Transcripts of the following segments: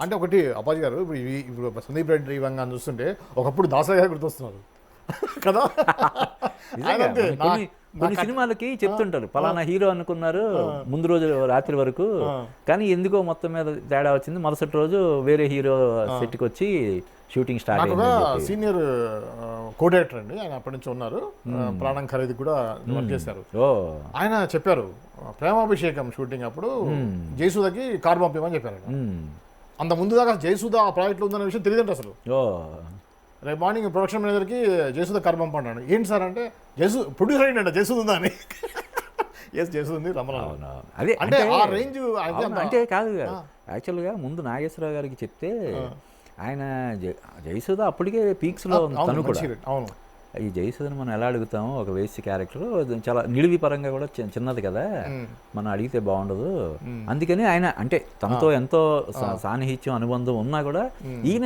అంటే ఒకటి అప్పాజీ గారు ఇప్పుడు సందీప్ రెడ్డి ఇవంగా చూస్తుంటే ఒకప్పుడు దాసరి గారు గుర్తొస్తున్నారు కదా. నిజంగా కొన్ని సినిమాలకి చెప్తుంటారు పలానా హీరో అనుకున్నారు ముందు రోజు రాత్రి వరకు, కానీ ఎందుకో మొత్తం మీద తేడా వచ్చింది, మరుసటి రోజు వేరే హీరో సెట్కి వచ్చి షూటింగ్ స్టార్ట్ అయింది. సీనియర్ కో డైరెక్టర్ అండి ఆయన, అప్పటి నుంచి ఉన్నారు, ప్రాణం ఖరీదు కూడా వర్క్ చేశారు. ఆయన చెప్పారు ప్రేమాభిషేకం షూటింగ్ అప్పుడు జయసుధకి కారు పంపించమని చెప్పారు. అంత ముందు దాకా జయసుధ ఆ ప్రాజెక్ట్లో ఉందన్న విషయం తెలియదంట అసలు. రేపు మార్నింగ్ ప్రొడక్షన్ మేనేజర్కి జయసుధ కారు పంపన్నాడు. ఏంటి సార్ అంటే ప్రొడ్యూసర్ అయ్యిందంట జయసుధ ఉందా అని. ఎస్ జయసుధ ఉంది రమణ. అదే అంటే ఆ రేంజ్ అంటే కాదు యాక్చువల్గా ముందు నాగేశ్వరరావు గారికి చెప్తే ఆయన జయసుధ అప్పటికే పీక్స్లో తను కూడా. అవును, ఈ జయసుధని మనం ఎలా అడుగుతాము, ఒక వేసి క్యారెక్టర్ చాలా నిడివి పరంగా కూడా చిన్నది కదా, మనం అడిగితే బాగుండదు. అందుకని ఆయన అంటే తనతో ఎంతో సాన్నిహిత్యం అనుబంధం ఉన్నా కూడా ఈయన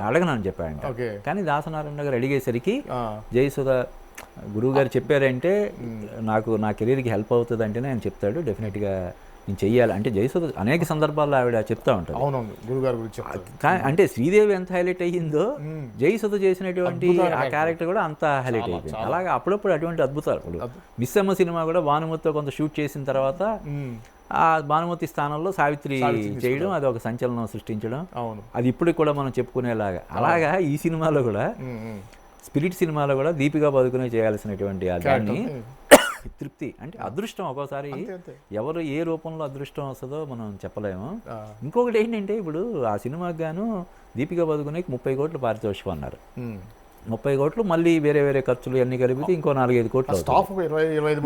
అడగనని చెప్పాడు. కానీ దాసనారాయణ గారు అడిగేసరికి జయసుధ గురువు గారు చెప్పారంటే నా కెరీర్కి హెల్ప్ అవుతుంది అంటేనే ఆయన చెప్తాడు డెఫినెట్గా నేను చెయ్యాలి అంటే. జయసుధ అనేక సందర్భాల్లో ఆవిడ చెప్తా ఉంటారు. అంటే శ్రీదేవి ఎంత హైలైట్ అయ్యిందో జయసుధ చేసినటువంటి ఆ క్యారెక్టర్ కూడా అంత హైలైట్ అయిపోయింది. అలాగే అప్పుడప్పుడు అటువంటి అద్భుతాలు. మిస్ అమ్మ సినిమా కూడా భానుమతితో కొంత షూట్ చేసిన తర్వాత ఆ భానుమతి స్థానంలో సావిత్రి చేయడం, అది ఒక సంచలనం సృష్టించడం, అది ఇప్పటికి కూడా మనం చెప్పుకునేలాగా. అలాగా ఈ సినిమాలో కూడా స్పిరిట్ సినిమాలో కూడా దీపికా పదుకునే చేయాల్సినటువంటి దాన్ని తృప్తి అంటే అదృష్టం. ఒక్కోసారి ఎవరు ఏ రూపంలో అదృష్టం వస్తుందో మనం చెప్పలేము. ఇంకొకటి ఏంటంటే ఇప్పుడు ఆ సినిమాకి గాను దీపికా పదుకునేకి 30 కోట్లు పారితోషికం అన్నారు. 30 కోట్లు మళ్ళీ వేరే వేరే ఖర్చులు అన్ని కలిపితే ఇంకో 4-5 కోట్లు.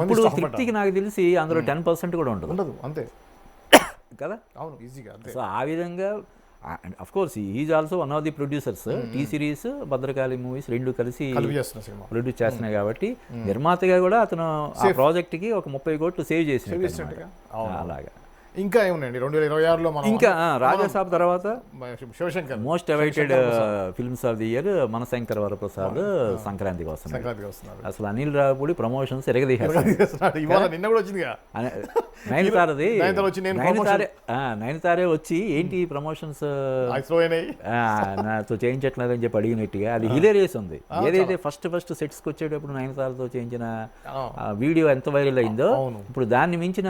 ఇప్పుడు తృప్తికి నాకు తెలిసి అందులో 10% కూడా ఉండదు అంతే కదా. సో ఆ విధంగా of course is also one of the producers. T series, Bhadrakali movies రెండు కలిసి ప్రొడ్యూస్ చేస్తున్నాయి కాబట్టి నిర్మాతగా కూడా అతను ఆ ప్రాజెక్ట్కి ఒక 30 కోట్లు సేవ్ చేసినట్టు. అలాగా ఇంకా ఏమున్నాయండి 2026లో ఇంకా రాజాసాబ్ తర్వాత Shivashankar most awaited films of the year Manashankar Varaprasad సంక్రాంతికి వస్తున్నారు. అసలు అనిల్ రావుపూడి ప్రమోషన్స్ ఎరగదీసేస్తాడు. నయనతారే వచ్చి ఏంటి ప్రమోషన్స్ నాతో చేయించట్లేదని చెప్పి అడిగినట్టుగా అది హిలేరియస్ ఉంది. ఏదైతే ఫస్ట్ సెట్స్కి వచ్చేటప్పుడు నయనతారతో చేయించిన వీడియో ఎంత వైరల్ అయిందో ఇప్పుడు దాన్ని మించిన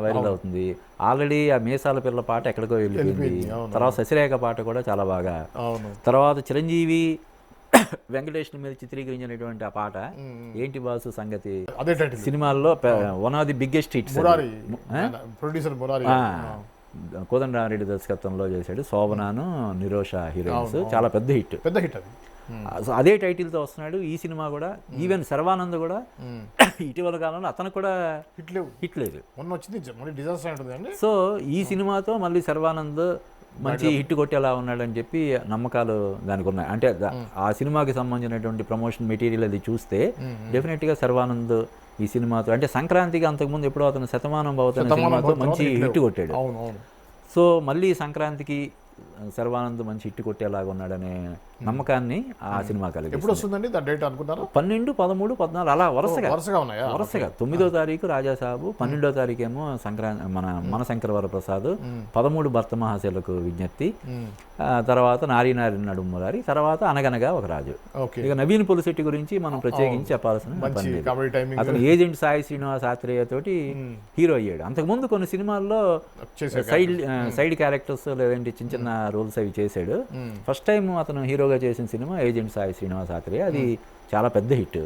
వైరల్ అవుతుంది. ఆల్రెడీ ఆ మీసాల పిల్ల పాట ఎక్కడికో వెళ్ళిపోయింది. తర్వాత శశిరేఖ పాట కూడా చాలా బాగా. తర్వాత చిరంజీవి వెంకటేశ్వర మీద చిత్రీకరించినటువంటి ఆ పాట ఏంటి బాసు సంగతి సినిమాల్లో one of the biggest hits. Kodandaramireddy దర్శకత్వంలో చేశాడు. శోభనాను నిరోష హీరోయిన్స్, చాలా పెద్ద హిట్ అది. అదే టైటిల్తో వస్తున్నాడు ఈ సినిమా కూడా. ఈవెన్ శర్వానంద్ కూడా ఇటీవల కాలంలో అతను కూడా హిట్ లేదు. సో ఈ సినిమాతో మళ్ళీ శర్వానంద్ మంచి హిట్ కొట్టేలా ఉన్నాడని చెప్పి నమ్మకాలు దానికి ఉన్నాయి. అంటే ఆ సినిమాకి సంబంధించినటువంటి ప్రమోషన్ మెటీరియల్ అది చూస్తే డెఫినెట్గా శర్వానంద్ ఈ సినిమాతో అంటే సంక్రాంతికి అంతకుముందు ఎప్పుడో అతను శతమానం భవతన సినిమాతో మంచి హిట్ కొట్టాడు. సో మళ్ళీ సంక్రాంతికి శర్వానంద్ మంచి హిట్ కొట్టేలాగా ఉన్నాడనే నమ్మకాన్ని ఆ సినిమా కలిగి. ఎప్పుడు వస్తుందండి 12, 13, 13, 14 అలా వరుసగా 9వ తారీఖు రాజాసాబు, 12వ తారీఖు ఏమో సంక్రాంతి మనశంకర వరప్రసాద్, 13 భర్త మహాశైలకు విజ్ఞప్తి, తర్వాత నారీ నడుమురారి, తర్వాత అనగనగా ఒక రాజు. ఇక నవీన్ పొలిశెట్టి గురించి మనం ప్రత్యేకించి చెప్పాల్సిన అతను ఏజెంట్ సాయి శ్రీనివాస్ ఆత్రేయ తోటి హీరో అయ్యాడు. అంతకుముందు కొన్ని సినిమాల్లో సైడ్ క్యారెక్టర్స్ లేదంటే చిన్న చిన్న రోల్స్ అవి చేశాడు. ఫస్ట్ టైం అతను హీరోగా చేసిన సినిమా ఏజెంట్ సాయి శ్రీనివాస్ ఆత్రేయ, అది చాలా పెద్ద హిట్.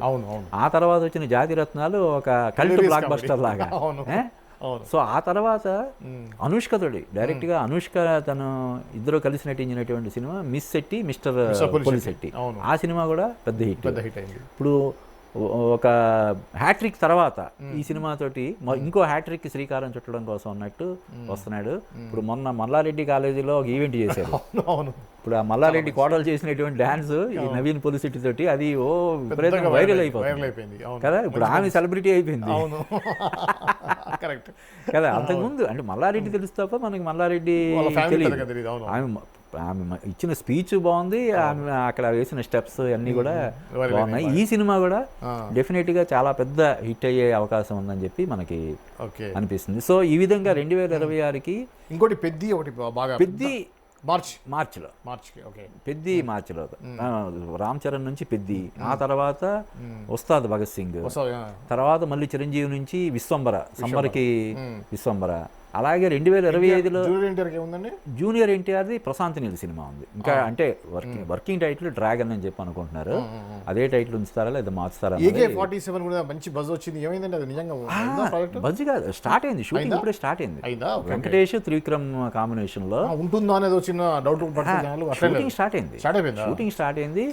ఆ తర్వాత వచ్చిన జాతిరత్నాలు ఒక కల్ట్ బ్లాక్ బస్టర్ లాగా. సో ఆ తర్వాత అనుష్క తోటి డైరెక్ట్గా అనుష్క తను ఇద్దరు కలిసి నటించినటువంటి cinema miss Shetty mister Polishetty, ఆ సినిమా కూడా పెద్ద హిట్. ఇప్పుడు ఒక హ్యాట్రిక్ తర్వాత ఈ సినిమాతోటి ఇంకో హ్యాట్రిక్ శ్రీకారం చుట్టడం కోసం అన్నట్టు వస్తున్నాడు. ఇప్పుడు మొన్న మల్లారెడ్డి కాలేజీలో ఒక ఈవెంట్ చేశారు. ఇప్పుడు ఆ మల్లారెడ్డి కోడలు చేసినటువంటి డాన్స్ ఈ నవీన్ పొలిశెట్టి తోటి అది విపరీతంగా వైరల్ అయిపోయింది కదా. ఇప్పుడు ఆమె సెలబ్రిటీ అయిపోయింది కదా. అంతకుముందు అంటే మల్లారెడ్డి తెలుసు తప్ప మనకి మల్లారెడ్డి తెలియదు. ఆమె ఆమె ఇచ్చిన స్పీచ్ బాగుంది, ఆమె అక్కడ వేసిన స్టెప్స్ అన్నీ కూడా బాగున్నాయి. ఈ సినిమా కూడా డెఫినెట్గా చాలా పెద్ద హిట్ అయ్యే అవకాశం ఉందని చెప్పి మనకి అనిపిస్తుంది. సో ఈ విధంగా 2026కి ఇంకోటి పెద్ద ఒకటి బాగా పెద్ది మార్చిలో పెద్ది మార్చిలో రామ్ చరణ్ నుంచి పెద్ది, ఆ తర్వాత ఉస్తాద్ భగత్ సింగ్, తర్వాత మళ్ళీ చిరంజీవి నుంచి విశ్వంబర, సమ్మర్కి విశ్వంబర. అలాగే 2025లో జూనియర్ ఎన్టీఆర్ది ప్రశాంత్ నీల్ సినిమా ఉంది. ఇంకా అంటే వర్కింగ్ టైటిల్ డ్రాగన్ అని చెప్పి అనుకుంటున్నారు. అదే టైటిల్ ఉంచుతారా లేదా మార్చుతారా? AK-47 కూడా మంచి బజ్ వచ్చింది, ఏమైందంటే అది నిజంగా బజ్ కాదు, స్టార్ట్ అయింది, షూటింగ్ ఇప్పుడే స్టార్ట్ అయింది. వెంకటేష్ త్రివిక్రమ్ కాంబినేషన్ లో ఉంటుందో అనేది వచ్చిన డౌట్. షూటింగ్ స్టార్ట్ అయింది.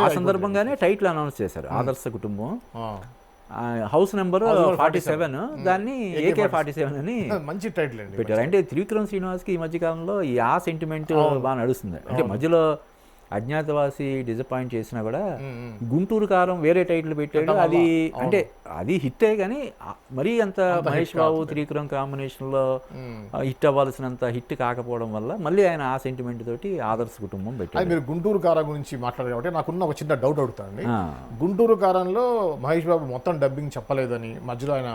ఆ సందర్భంగానే టైటిల్ అనౌన్స్ చేశారు, ఆదర్శ కుటుంబం, హౌస్ నెంబర్ 47, దాన్ని AK-47 అని మంచి టైటిల్ అండి పెట్టారు. అంటే త్రివిక్రమ్ శ్రీనివాస్కి ఈ మధ్య కాలంలో ఈ సెంటిమెంట్ బాగా నడుస్తుంది. అంటే మధ్యలో అజ్ఞాతవాసి డిసప్పాయింట్ చేసినా కూడా గుంటూరు కారం వేరే టైటిల్ పెట్టాడు, అది అంటే అది హిట్టే, కానీ మరీ అంత మహేష్ బాబు త్రివిక్రమ్ కాంబినేషన్లో హిట్ అవ్వాల్సినంత హిట్ కాకపోవడం వల్ల మళ్ళీ ఆయన ఆ సెంటిమెంట్ తోటి ఆదర్శ కుటుంబం పెట్టారు. మీరు గుంటూరు కారం గురించి మాట్లాడారు కాబట్టి నాకున్న ఒక చిన్న డౌట్ అడుగుతానండి. గుంటూరు కారంలో మహేష్ బాబు మొత్తం డబ్బింగ్ చెప్పలేదని, మధ్యలో ఆయన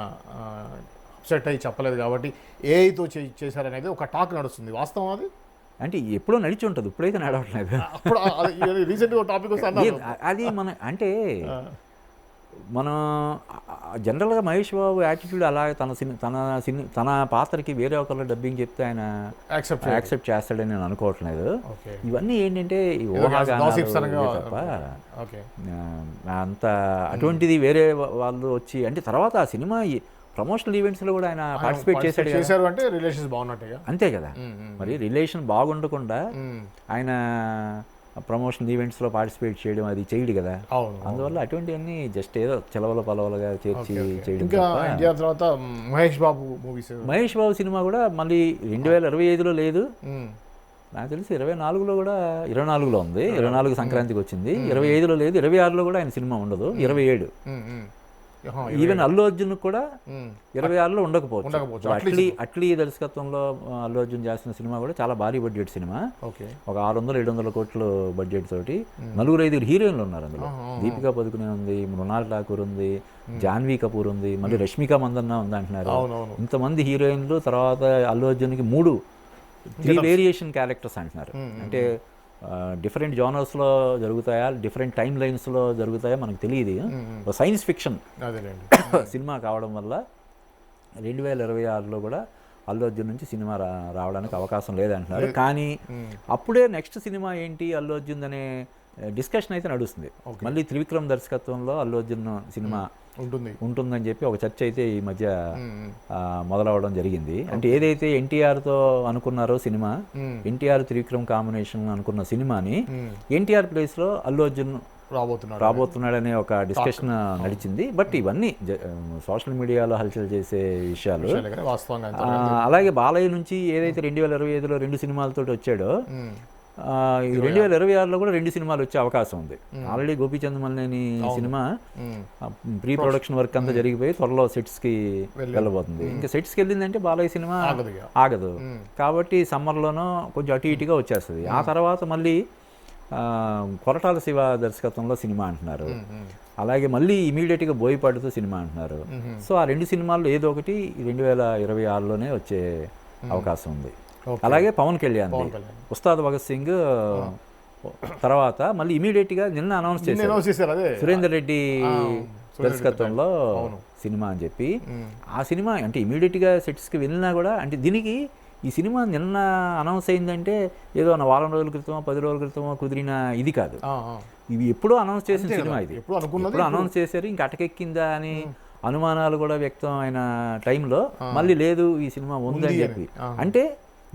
అప్సెట్ అయ్యి చెప్పలేదు కాబట్టి ఏఐతో చేశారనేది ఒక టాక్ నడుస్తుంది, వాస్తవం అది? అంటే ఎప్పుడో నడిచి ఉంటుంది, ఇప్పుడైతే నడవట్లేదు. అది మన అంటే మనం జనరల్గా మహేష్ బాబు యాటిట్యూడ్ అలా తన పాత్రకి వేరే ఒకళ్ళు డబ్బింగ్ చెప్తే ఆయన యాక్సెప్ట్ చేస్తాడని నేను అనుకోవట్లేదు. ఇవన్నీ ఏంటంటే తప్ప అంత అటువంటిది వేరే వాళ్ళు వచ్చి అంటే తర్వాత ఆ సినిమా ప్రమోషనల్ ఈవెంట్స్లో కూడా ఆయన పార్టిసిపేట్ చేశారు అంటే రిలేషన్స్ బాగున్నట్టుగా అంతే కదా. మరి రిలేషన్ బాగుండకుండా ఆయన ప్రమోషనల్ ఈవెంట్స్లో పార్టిసిపేట్ చేయడం అది చేయడు కదా. అందువల్ల అటువంటివన్నీ జస్ట్ ఏదో చెలవల పలవలుగా చేర్చి చేయడం. తర్వాత మహేష్ బాబు సినిమా కూడా మళ్ళీ 2025లో లేదు, నాకు తెలిసి 24లో కూడా 24లో ఉంది, 24 సంక్రాంతికి వచ్చింది, 25లో లేదు, 26లో కూడా ఆయన సినిమా ఉండదు, 27 ఈవెన్ అల్లు అర్జున్ కూడా 26లో ఉండకపోవచ్చు. అట్లీ దర్శకత్వంలో అల్లు అర్జున్ చేసిన సినిమా కూడా చాలా భారీ బడ్జెట్ సినిమా, ఒక 600-700 కోట్ల బడ్జెట్ తోటి 4-5 హీరోయిన్లు ఉన్నారు అందులో. దీపికా పదుకునే ఉంది, మృణాల్ ఠాకూర్ ఉంది, జాన్వీ కపూర్ ఉంది, మళ్ళీ రష్మిక మందన్న ఉంది అంటున్నారు. ఇంతమంది హీరోయిన్లు. తర్వాత అల్లు అర్జున్కి 3 వేరియేషన్ క్యారెక్టర్స్ అంటున్నారు. అంటే డిఫరెంట్ జానర్స్లో జరుగుతాయా, డిఫరెంట్ టైమ్ లైన్స్లో జరుగుతాయా మనకు తెలియదు. సైన్స్ ఫిక్షన్ సినిమా కావడం వల్ల 2026లో కూడా అల్లు అర్జున్ నుంచి సినిమా రావడానికి అవకాశం లేదంటున్నారు. కానీ అప్పుడే నెక్స్ట్ సినిమా ఏంటి అల్లు అర్జున్ అనే డిస్కషన్ అయితే నడుస్తుంది. మళ్ళీ త్రివిక్రమ్ దర్శకత్వంలో అల్లు అర్జున్ సినిమా ఉంటుందని చెప్పి ఒక చర్చ అయితే ఈ మధ్య మొదలవడం జరిగింది. అంటే ఏదైతే ఎన్టీఆర్తో అనుకున్నారో సినిమా, ఎన్టీఆర్ త్రివిక్రమ్ కాంబినేషన్ అనుకున్న సినిమాని ఎన్టీఆర్ ప్లేస్లో అల్లు అర్జున్ రాబోతున్నాడనే ఒక డిస్కషన్ నడిచింది. బట్ ఇవన్నీ సోషల్ మీడియాలో హల్చల్ చేసే విషయాలు. అలాగే బాలయ్య నుంచి ఏదైతే 2025లో 2 సినిమాలతో వచ్చాడో, 2026లో కూడా 2 సినిమాలు వచ్చే అవకాశం ఉంది. Already Gopichand Malineni cinema pre production work అంతా జరిగిపోయి త్వరలో సెట్స్కి వెళ్ళబోతుంది. ఇంకా సెట్స్కి వెళ్ళిందంటే బాలయ్య సినిమా ఆగదు. కాబట్టి సమ్మర్లోనో కొంచెం అటు ఇటుగా వచ్చేస్తుంది. ఆ తర్వాత మళ్ళీ కొరటాల శివ దర్శకత్వంలో సినిమా అంటున్నారు. అలాగే మళ్ళీ ఇమీడియట్గా బోయపాటితో సినిమా అంటున్నారు. సో ఆ 2 సినిమాల్లో ఏదో ఒకటి 2026లోనే వచ్చే అవకాశం ఉంది. అలాగే పవన్ కళ్యాణ్ ఉస్తాద్ భగత్ సింగ్ తర్వాత మళ్ళీ ఇమీడియట్గా నిన్న అనౌన్స్ చేశారు సురేందర్ రెడ్డి దర్శకత్వంలో సినిమా అని చెప్పి. ఆ సినిమా అంటే ఇమీడియట్గా సెట్స్కి వెళ్ళినా కూడా అంటే దీనికి ఈ సినిమా నిన్న అనౌన్స్ అయిందంటే ఏదో వారం రోజుల క్రితమో 10 రోజుల క్రితమో కుదిరిన ఇది కాదు. ఇవి ఎప్పుడూ అనౌన్స్ చేసిన సినిమా, ఇది ఎప్పుడు అనౌన్స్ చేశారు. ఇంకా అటకెక్కిందా అని అనుమానాలు కూడా వ్యక్తం అయిన టైంలో మళ్ళీ లేదు ఈ సినిమా ఉందని చెప్పి. అంటే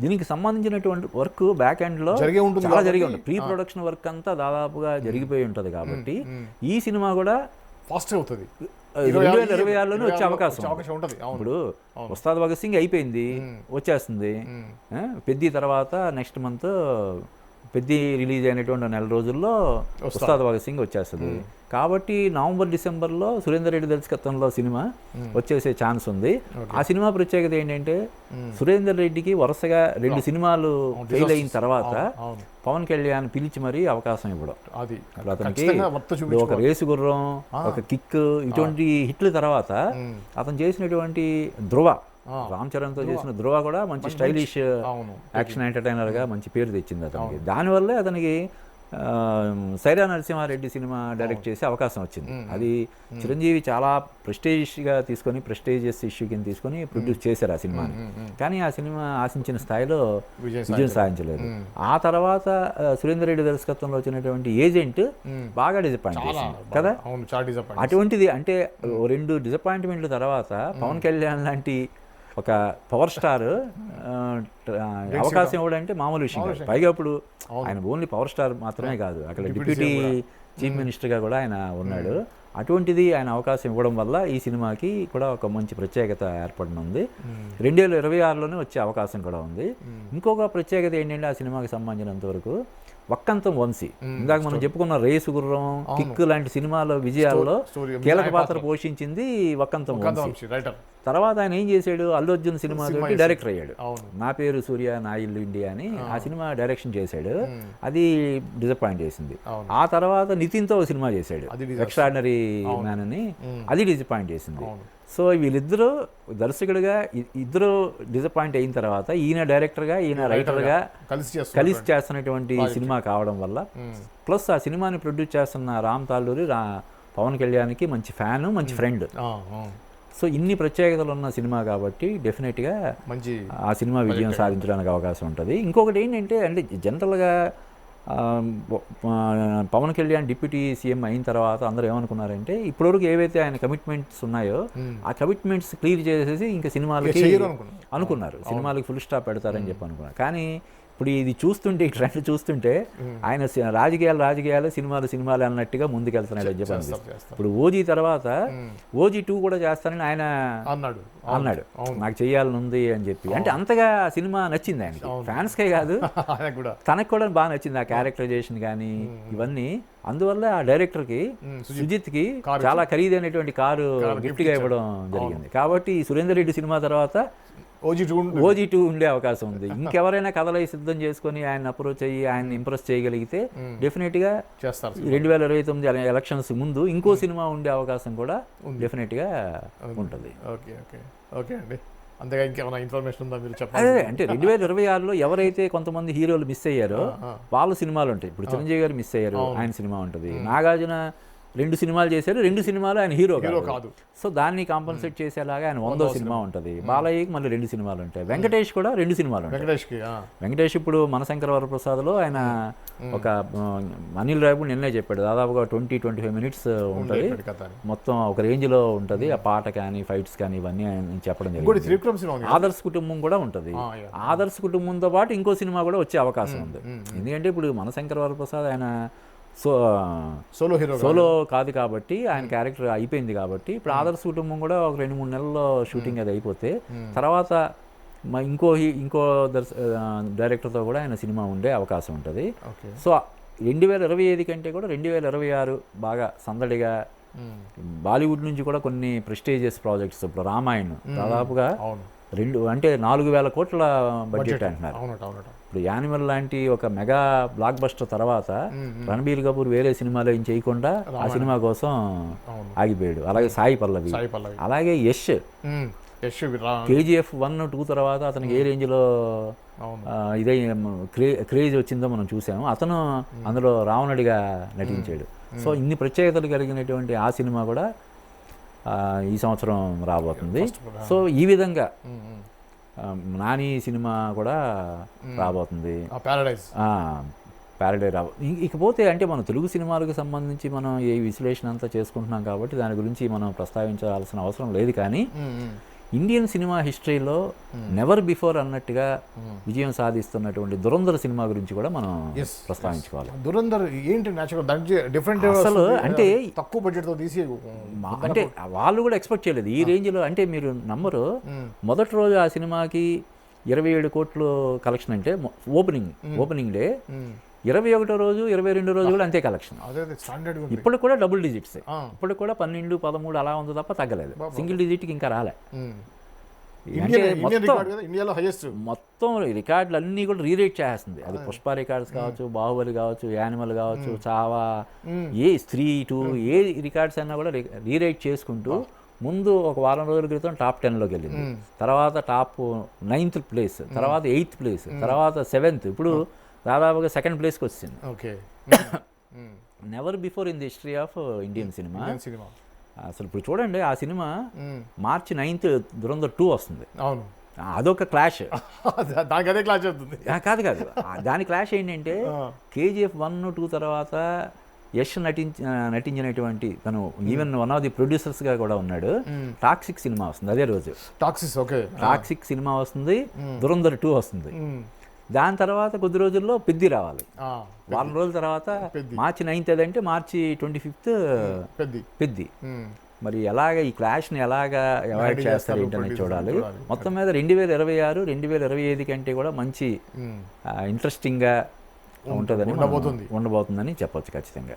దీనికి సంబంధించినటువంటి వర్క్ బ్యాక్ ఎండ్లో చాలా జరిగి ఉంటుంది. ప్రీ ప్రొడక్షన్ వర్క్ అంతా దాదాపుగా జరిగిపోయి ఉంటుంది. కాబట్టి ఈ సినిమా కూడా ఫాస్ట్ అవుతుంది, 2026లోనే వచ్చే అవకాశం ఉంటుంది. ఇప్పుడు ఉస్తాద్ భగత్ సింగ్ అయిపోయింది, వచ్చేస్తుంది. పెద్ద తర్వాత నెక్స్ట్ మంత్ పెద్ద రిలీజ్ అయినటువంటి నెల రోజుల్లో ఉస్తాద్ భగత్ సింగ్ వచ్చేస్తుంది. కాబట్టి నవంబర్ డిసెంబర్లో సురేందర్ రెడ్డి దర్శకత్వంలో సినిమా వచ్చేసే ఛాన్స్ ఉంది. ఆ సినిమా ప్రత్యేకత ఏంటంటే సురేందర్ రెడ్డికి వరుసగా 2 సినిమాలు ఫెయిల్ అయిన తర్వాత పవన్ కళ్యాణ్ పిలిచి మరీ అవకాశం ఇవ్వడం. అతనికి ఒక రేసు గుర్రం, ఒక కిక్, ఇటువంటి హిట్ల తర్వాత అతను చేసినటువంటి ధ్రువ, రామ్ చరణ్తో చేసిన ధ్రువ కూడా మంచి స్టైలిష్ యాక్షన్ ఎంటర్టైనర్గా మంచి పేరు తెచ్చింది అతనికి. దానివల్లే అతనికి సైరా నరసింహారెడ్డి సినిమా డైరెక్ట్ చేసే అవకాశం వచ్చింది. అది చిరంజీవి చాలా ప్రెస్టేజియస్గా తీసుకొని, ప్రెస్టేజియస్ ఇష్యూ కింద తీసుకొని ప్రొడ్యూస్ చేశారు ఆ సినిమాని. కానీ ఆ సినిమా ఆశించిన స్థాయిలో విజయం సాధించలేదు. ఆ తర్వాత సురేందర్ రెడ్డి దర్శకత్వంలో వచ్చినటువంటి ఏజెంట్ బాగా డిసప్పాయింట్ చేసింది కదా. అటువంటిది అంటే 2 డిసప్పాయింట్మెంట్ల తర్వాత పవన్ కళ్యాణ్ లాంటి ఒక పవర్ స్టార్ అవకాశం ఇవ్వడంటే మామూలు విషయం కాదు. పైగా ఇప్పుడు ఆయన ఓన్లీ పవర్ స్టార్ మాత్రమే కాదు, అక్కడ డిప్యూటీ చీఫ్ మినిస్టర్గా కూడా ఆయన ఉన్నాడు. అటువంటిది ఆయన అవకాశం ఇవ్వడం వల్ల ఈ సినిమాకి కూడా ఒక మంచి ప్రత్యేకత ఏర్పడనుంది. 2026లోనే వచ్చే అవకాశం కూడా ఉంది. ఇంకొక ప్రత్యేకత ఏంటంటే ఆ సినిమాకి సంబంధించినంత వరకు వక్కంతం వంశీ, ఇందాక మనం చెప్పుకున్న రేసు గుర్రం, కిక్ లాంటి సినిమాల విజయాల్లో కీలక పాత్ర పోషించింది వక్కంతం వంశీ. తర్వాత ఆయన ఏం చేశాడు, అల్లు అర్జున్ సినిమా డైరెక్టర్ అయ్యాడు. నా పేరు సూర్య, నా ఇల్లు ఇండియా అని ఆ సినిమా డైరెక్షన్ చేశాడు. అది డిసప్పాయింట్ చేసింది. ఆ తర్వాత నితిన్తో ఒక సినిమా చేశాడు, ఎక్స్ట్రాడినరీ మ్యాన్ అని, అది డిసప్పాయింట్ చేసింది. సో వీళ్ళిద్దరూ దర్శకుడిగా ఇద్దరు డిసప్పాయింట్ అయిన తర్వాత ఈయన డైరెక్టర్గా, ఈయన రైటర్గా కలిసి చేస్తున్నటువంటి సినిమా కావడం వల్ల, ప్లస్ ఆ సినిమాని ప్రొడ్యూస్ చేస్తున్న రామ్ తాళ్ళూరి పవన్ కళ్యాణ్కి మంచి ఫ్యాన్, మంచి ఫ్రెండ్. సో ఇన్ని ప్రత్యేకతలు ఉన్న సినిమా కాబట్టి డెఫినెట్గా మంచి ఆ సినిమా విజయం సాధించడానికి అవకాశం ఉంటుంది. ఇంకొకటి ఏంటంటే జనరల్గా పవన్ కళ్యాణ్ డిప్యూటీ సీఎం అయిన తర్వాత అందరూ ఏమనుకున్నారంటే ఇప్పటివరకు ఏవైతే ఆయన కమిట్మెంట్స్ ఉన్నాయో ఆ కమిట్మెంట్స్ క్లియర్ చేసేసి ఇంకా సినిమాలకి అనుకున్నారు, సినిమాలకి ఫుల్ స్టాప్ పెడతారని చెప్పి అనుకున్నారు. కానీ ఇప్పుడు ఇది చూస్తుంటే, ఈ ట్రెండ్ చూస్తుంటే ఆయన రాజకీయాలు సినిమాలు అన్నట్టుగా ముందుకెళ్తున్నాడు అని చెప్పి. ఇప్పుడు ఓజీ తర్వాత ఓజీ 2 కూడా చేస్తానని ఆయన అన్నాడు, నాకు చేయాలని ఉంది అని చెప్పి. అంటే అంతగా సినిమా నచ్చింది ఆయనకి, ఫ్యాన్స్కే కాదు తనకు కూడా బాగా నచ్చింది ఆ క్యారెక్టరైజేషన్ కానీ ఇవన్నీ. అందువల్ల ఆ డైరెక్టర్కి సుజిత్కి చాలా ఖరీదైనటువంటి కారు గిఫ్ట్గా ఇవ్వడం జరిగింది. కాబట్టి సురేందర్ రెడ్డి సినిమా తర్వాత ఓజీ 2 ఉండే అవకాశం ఉంది. ఇంకెవరైనా కథలై సిద్ధం చేసుకొని ఆయన అప్రోచ్ అయ్యి ఆయన ఇంప్రెస్ చేయగలిగితే డెఫినెట్గా 2029 ఎలక్షన్స్ ముందు ఇంకో సినిమా ఉండే అవకాశం కూడా డెఫినెట్గా ఉంటుంది. ఓకే అండి, అంతగా ఇంకేమైనా ఇన్ఫర్మేషన్ ఉందా మీరు చెప్పాలి? అదే అంటే 2026లో ఎవరైతే కొంతమంది హీరోలు మిస్ అయ్యారో వాళ్ళ సినిమాలు ఉంటాయి. ఇప్పుడు చిరంజీవి గారు మిస్ అయ్యారు, ఆయన సినిమా ఉంటుంది. నాగార్జున 2 సినిమాలు చేశారు, 2 సినిమాలు ఆయన హీరో కాదు. సో దాన్ని కాంపన్సేట్ చేసేలాగా ఆయన 100వ సినిమా ఉంటుంది. బాలయ్యకి మళ్ళీ 2 సినిమాలు ఉంటాయి. వెంకటేష్ కూడా 2 సినిమాలు ఉంటాయి. వెంకటేష్ ఇప్పుడు మనశంకర వరప్రసాద్లో ఆయన ఒక అనిల్ రాయపూడి నిన్నే చెప్పాడు, దాదాపుగా 20-25 మినిట్స్ ఉంటుంది, మొత్తం ఒక రేంజ్లో ఉంటుంది. ఆ పాట కానీ ఫైట్స్ కానీ ఇవన్నీ ఆయన చెప్పడం జరిగింది. ఆదర్శ్ కుటుంబం కూడా ఉంటుంది. ఆదర్శ్ కుటుంబంతో పాటు ఇంకో సినిమా కూడా వచ్చే అవకాశం ఉంది. ఎందుకంటే ఇప్పుడు మనశంకర వరప్రసాద్ ఆయన సోలో కాదు కాబట్టి ఆయన క్యారెక్టర్ అయిపోయింది కాబట్టి ఇప్పుడు ఆదర్శ కుటుంబం కూడా ఒక 2-3 నెలల్లో షూటింగ్ అది అయిపోతే తర్వాత ఇంకో డైరెక్టర్తో కూడా ఆయన సినిమా ఉండే అవకాశం ఉంటుంది. సో 2025 కంటే కూడా 2026 బాగా సందడిగా, బాలీవుడ్ నుంచి కూడా కొన్ని ప్రెస్టీజియస్ ప్రాజెక్ట్స్, ఇప్పుడు రామాయణ్ దాదాపుగా 4,000 కోట్ల బడ్జెట్ అంటున్నారు. ఇప్పుడు యానిమల్ లాంటి ఒక మెగా బ్లాక్ బస్టర్ తర్వాత రణబీర్ కపూర్ వేరే సినిమాలో ఏం చేయకుండా ఆ సినిమా కోసం ఆగిపోయాడు. అలాగే సాయి పల్లవి, అలాగే యష్ KGF 1-2 తర్వాత అతనికి ఏ రేంజ్లో ఇదే క్రేజ్ వచ్చిందో మనం చూసాము. అతను అందులో రావణుడిగా నటించాడు. సో ఇన్ని ప్రత్యేకతలు కలిగినటువంటి ఆ సినిమా కూడా ఈ సంవత్సరం రాబోతుంది. సో ఈ విధంగా నాని సినిమా కూడా రాబోతుంది, ప్యారడైజ్ ఇకపోతే అంటే మనం తెలుగు సినిమాలకు సంబంధించి మనం ఏ విశ్లేషణ అంతా చేసుకుంటున్నాం కాబట్టి దాని గురించి మనం ప్రస్తావించాల్సిన అవసరం లేదు. కానీ ఇండియన్ సినిమా హిస్టరీలో నెవర్ బిఫోర్ అన్నట్టుగా విజయం సాధిస్తున్నటువంటి దురంధర్ సినిమా గురించి కూడా మనం ప్రస్తావించుకోవాలి. దురంధర్ ఏంటి డిఫరెంట్ అసలు అంటే తక్కువ బడ్జెట్తో తీసి అంటే వాళ్ళు కూడా ఎక్స్పెక్ట్ చేయలేదు ఈ రేంజ్లో. అంటే మీరు నమ్మరు, మొదటి రోజు ఆ సినిమాకి 27 కోట్లు కలెక్షన్ అంటే ఓపెనింగ్ డే 21వ రోజు 22వ రోజు కూడా అంతే కలెక్షన్. అదే స్టాండర్డ్ ఉంది. ఇప్పుడు కూడా డబుల్ డిజిట్స్, ఇప్పుడు కూడా 12, 13 అలా ఉంది తప్ప తగ్గలేదు. సింగిల్ డిజిట్కి ఇంకా రాలే. అంటే ఇండియాలో హైయెస్ట్ మొత్తం రికార్డులు అన్నీ కూడా రీరేట్ చేస్తుంది. అది పుష్ప రికార్డ్స్ కావచ్చు, బాహుబలి కావచ్చు, యానిమల్ కావచ్చు, చావా, ఏ స్త్రీ 2 ఏ రికార్డ్స్ అయినా కూడా రీరేట్ చేసుకుంటూ ముందు ఒక వారం రోజుల క్రితం టాప్ 10లోకి వెళ్ళింది, తర్వాత టాప్ 9th ప్లేస్, తర్వాత 8th ప్లేస్, తర్వాత 7th, ఇప్పుడు దాదాపుగా 2nd ప్లేస్కి వచ్చింది. Okay. Never before in the history of Indian cinema. అసలు ఇప్పుడు చూడండి, ఆ సినిమా March 9th దురంధర్ 2 వస్తుంది. అవును, అదొక క్లాష్. దానికి అదే క్లాష్ అవుతుంది. కాదు దాని క్లాష్ ఏంటంటే KGF 1, 2 తర్వాత యష్ నటించినటువంటి తను ఈవెన్ వన్ ఆఫ్ ది ప్రొడ్యూసర్స్గా కూడా ఉన్నాడు. టాక్సిక్ సినిమా వస్తుంది అదే రోజు. టాక్సిక్ సినిమా వస్తుంది, దురంధర్ 2 వస్తుంది. దాని తర్వాత కొద్ది రోజుల్లో పెద్ది రావాలి. వారం రోజుల తర్వాత March 9th అదంటే March 25th పెద్ది. మరి ఎలాగ ఈ క్లాష్ని ఎలాగా అవాయిడ్ చేస్తారు ఏంటనేది చూడాలి. మొత్తం మీద 2026, 2025 కంటే కూడా మంచి ఇంట్రెస్టింగ్గా ఉండబోతుందని చెప్పొచ్చు ఖచ్చితంగా.